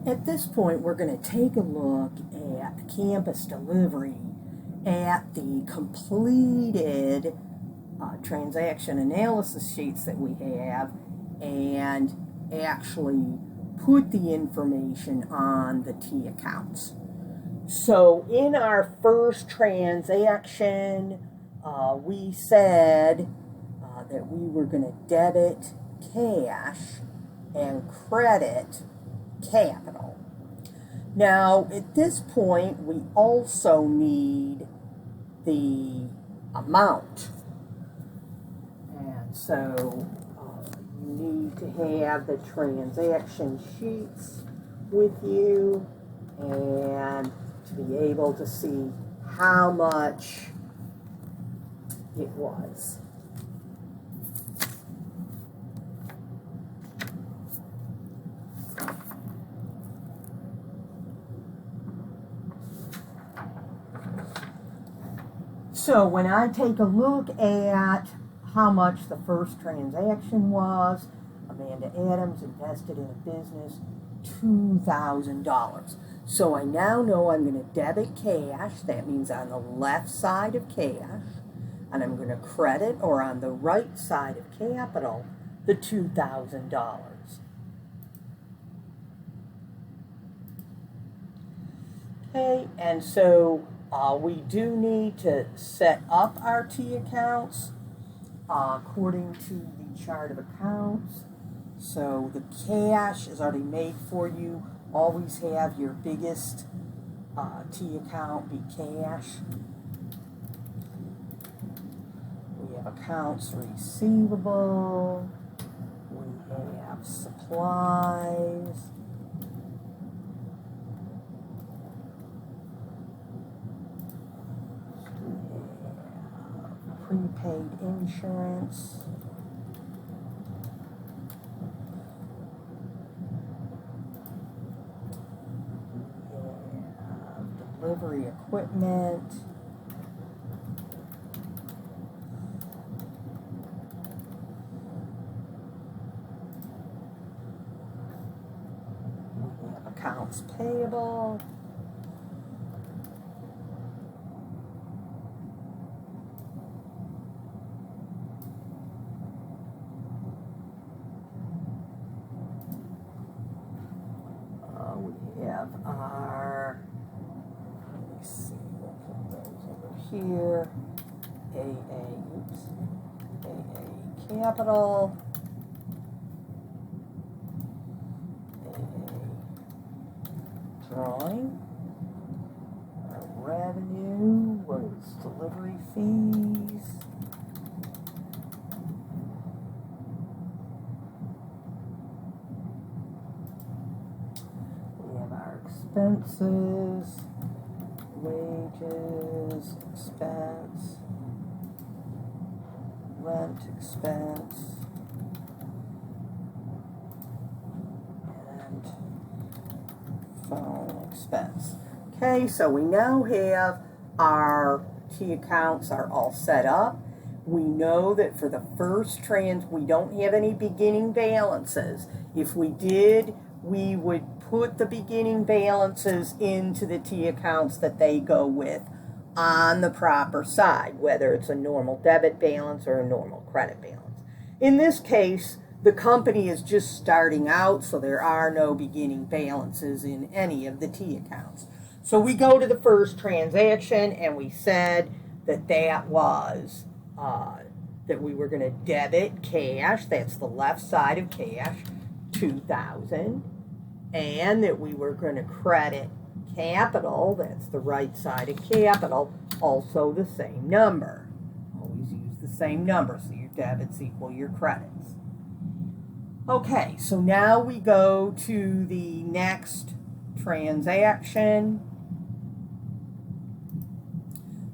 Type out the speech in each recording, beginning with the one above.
At this point, we're going to take a look at the campus delivery at the completed transaction analysis sheets that we have and actually put the information on the T accounts. So in our first transaction, we said that we were going to debit cash and credit capital. Now, at this point, we also need the amount. And so you need to have the transaction sheets with you and to be able to see how much it was. So when I take a look at how much the first transaction was, Amanda Adams invested in a business $2,000. So I now know I'm going to debit cash, that means on the left side of cash, and I'm going to credit, or on the right side of capital, the $2,000. Okay, and so we do need to set up our T accounts according to the chart of accounts. So the cash is already made for you. Always have your biggest T account be cash. We have accounts receivable. We have supplies. Prepaid insurance. Delivery equipment. We have accounts payable. We have our, let me see, we'll put those over here. AA capital. AA drawing. Our revenue was delivery fees. Expenses, wages, expense, rent expense, and phone expense. Okay, so we now have our T accounts are all set up. We know that for the first we don't have any beginning balances. If we did, we would put the beginning balances into the T accounts that they go with on the proper side, whether it's a normal debit balance or a normal credit balance. In this case, the company is just starting out, so there are no beginning balances in any of the T accounts. So we go to the first transaction, and we said that that was that we were going to debit cash, that's the left side of cash, $2,000. And that we were going to credit capital, that's the right side of capital, also the same number. Always use the same number, so your debits equal your credits. Okay, so now we go to the next transaction.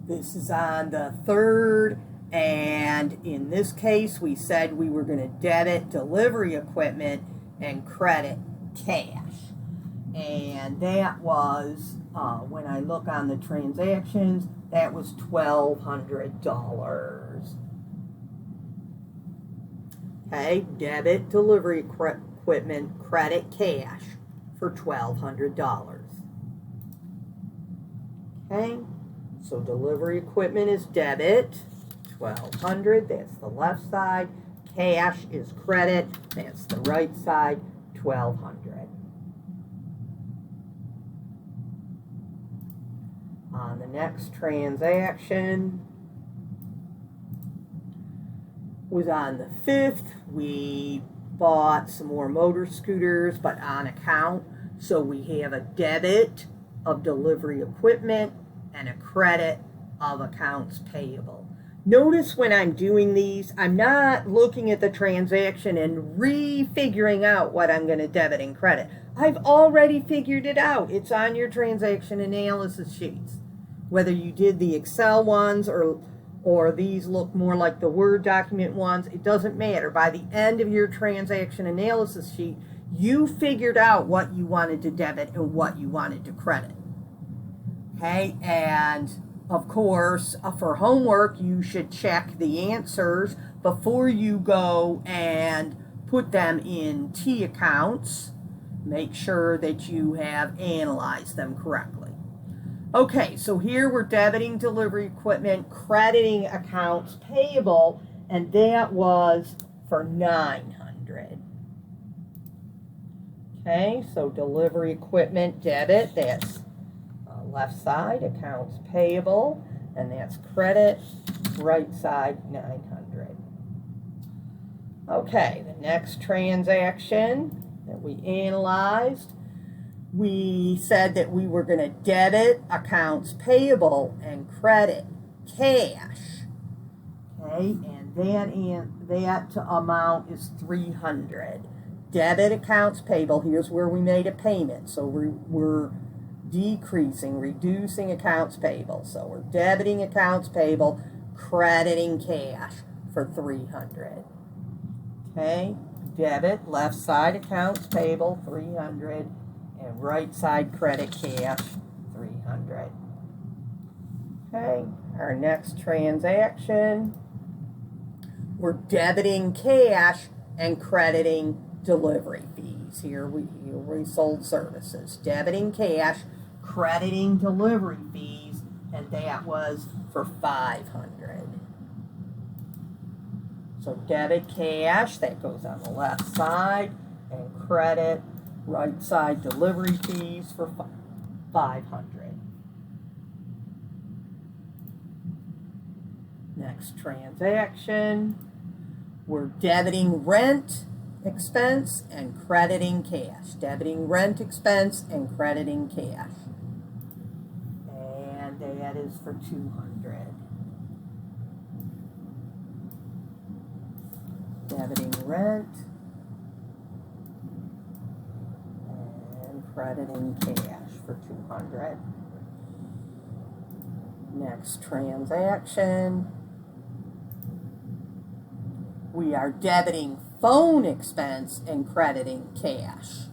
This is on the third, and in this case, we said we were going to debit delivery equipment and credit cash. And that was, when I look on the transactions, that was $1,200. Okay, debit delivery equipment, credit cash for $1,200. Okay, so delivery equipment is debit, $1,200, that's the left side. Cash is credit, that's the right side, $1,200. On the next transaction was on the 5th. We bought some more motor scooters, but on account. So we have a debit of delivery equipment and a credit of accounts payable. Notice when I'm doing these, I'm not looking at the transaction and refiguring out what I'm going to debit and credit. I've already figured it out. It's on your transaction analysis sheets. Whether you did the Excel ones or these look more like the Word document ones, it doesn't matter. By the end of your transaction analysis sheet, you figured out what you wanted to debit and what you wanted to credit. Okay, and of course, for homework, you should check the answers before you go and put them in T accounts. Make sure that you have analyzed them correctly. Okay, so here we're debiting delivery equipment, crediting accounts payable, and that was for $900. Okay, so delivery equipment debit, that's left side, accounts payable, and that's credit, right side, $900. Okay, the next transaction that we analyzed, we said that we were going to debit accounts payable and credit cash. Okay, and that amount is $300. Debit accounts payable, here's where we made a payment, so we're decreasing, reducing accounts payable. So we're debiting accounts payable, crediting cash for $300. Okay, debit, left side accounts payable, $300, and right side credit cash, $300. Okay, our next transaction, we're debiting cash and crediting delivery fees. Here we sold services. Debiting cash, crediting delivery fees, and that was for $500. So debit cash, that goes on the left side, and credit, right side delivery fees for $500. Next transaction, we're debiting rent expense and crediting cash. Debiting rent expense and crediting cash. And that is for $200. Debiting rent and crediting cash for $200. Next transaction, we are debiting phone expense and crediting cash.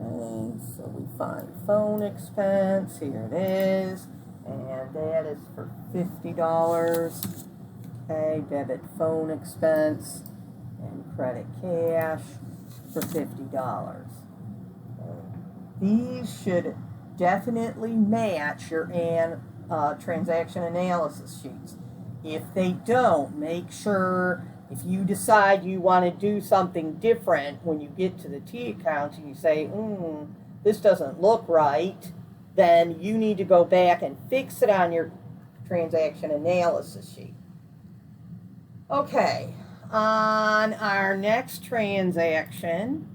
Okay, so we find phone expense, here it is, and that is for $50. Okay, debit phone expense and credit cash for $50. Okay. These should definitely match your transaction analysis sheets. If they don't, make sure if you decide you want to do something different when you get to the T accounts and you say, this doesn't look right, then you need to go back and fix it on your transaction analysis sheet. Okay, on our next transaction,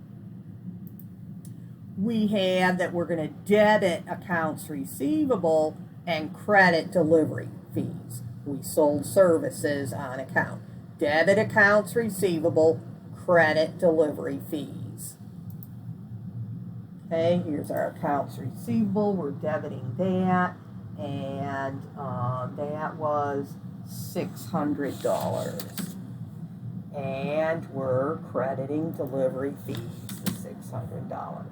we have that we're going to debit accounts receivable and credit delivery fees. We sold services on account. Debit accounts receivable, credit delivery fees. Okay, here's our accounts receivable. We're debiting that, and that was $600. And we're crediting delivery fees to $600.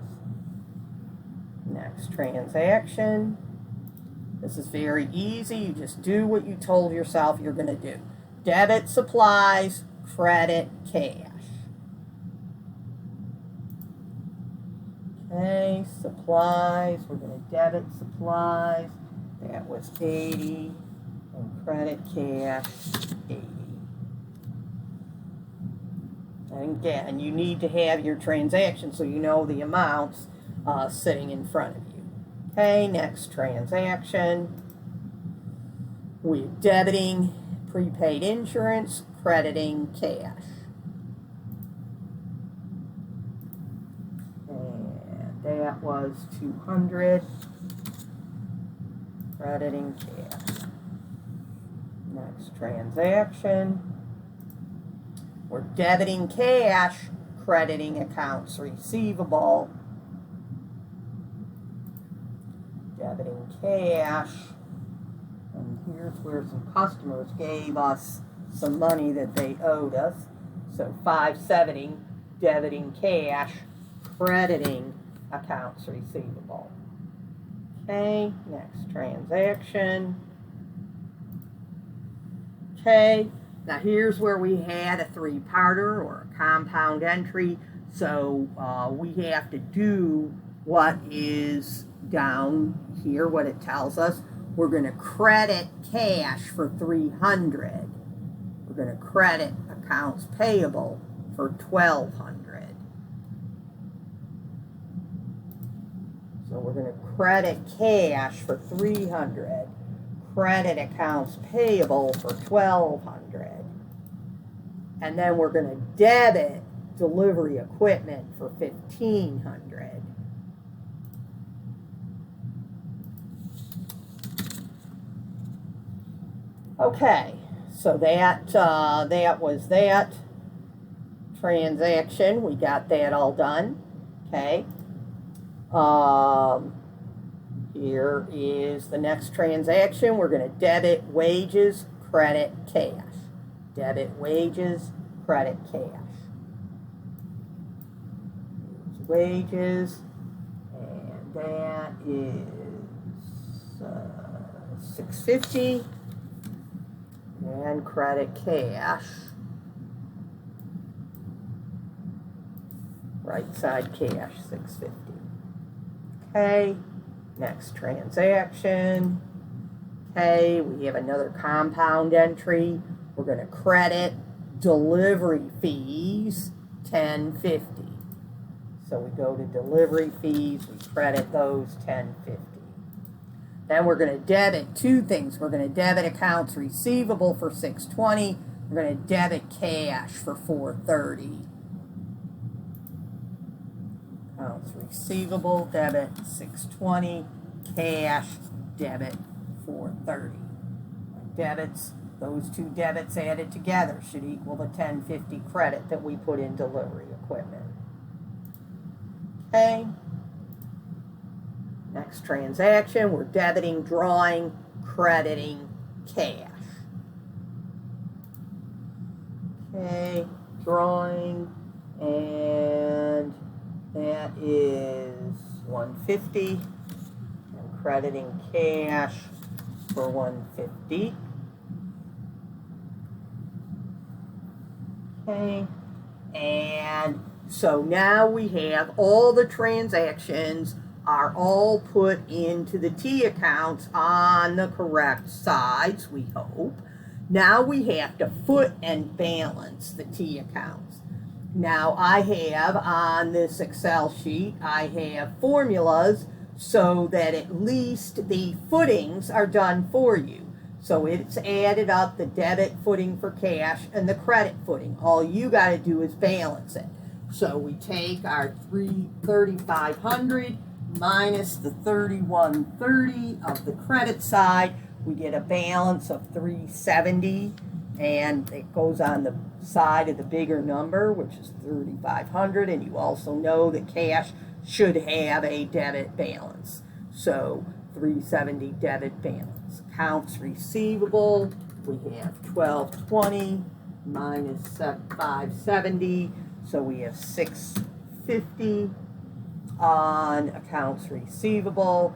Next transaction. This is very easy. You just do what you told yourself you're going to do. Debit supplies, credit cash. Okay, supplies, we're going to debit supplies. That was 80. And credit cash, 80. And again, you need to have your transaction so you know the amounts sitting in front of you. Okay, next transaction. We're debiting prepaid insurance, crediting cash. And that was 200. Crediting cash. Next transaction. We're debiting cash, crediting accounts receivable. Debiting cash. And here's where some customers gave us some money that they owed us. So 570, debiting cash, crediting accounts receivable. Okay, next transaction. Okay, now here's where we had a three-parter or a compound entry. So we have to do what is down here, what it tells us. We're going to credit cash for 300. We're going to credit accounts payable for 1,200. So we're going to credit cash for 300. Credit accounts payable for 1,200. And then we're going to debit delivery equipment for 1,500. Okay, so that was that transaction. We got that all done. Okay. Here is the next transaction. We're going to debit wages, credit cash. Debit wages, credit cash. Here's wages, and that is $650. And credit cash. Right side cash, $650. Okay, next transaction. Okay, we have another compound entry. We're going to credit delivery fees, $10.50. So we go to delivery fees, we credit those, $10.50. Then we're going to debit two things. We're going to debit accounts receivable for $620. We're going to debit cash for $430. Accounts receivable, debit $620. Cash, debit $430. Debits, those two debits added together should equal the $10.50 credit that we put in delivery equipment. Okay. Next transaction, we're debiting, drawing, crediting, cash. Okay, drawing, and that is $150, and crediting cash for $150. Okay, and so now we have all the transactions are all put into the T accounts on the correct sides, we hope. Now we have to foot and balance the T accounts. Now I have on this Excel sheet, I have formulas so that at least the footings are done for you. So it's added up the debit footing for cash and the credit footing. All you got to do is balance it. So we take our 3,500 minus the 3,130 of the credit side. We get a balance of 370, and it goes on the side of the bigger number, which is 3,500, and you also know that cash should have a debit balance. So 370 debit balance. Accounts receivable, we have 1,220 minus 570, so we have 650 on accounts receivable,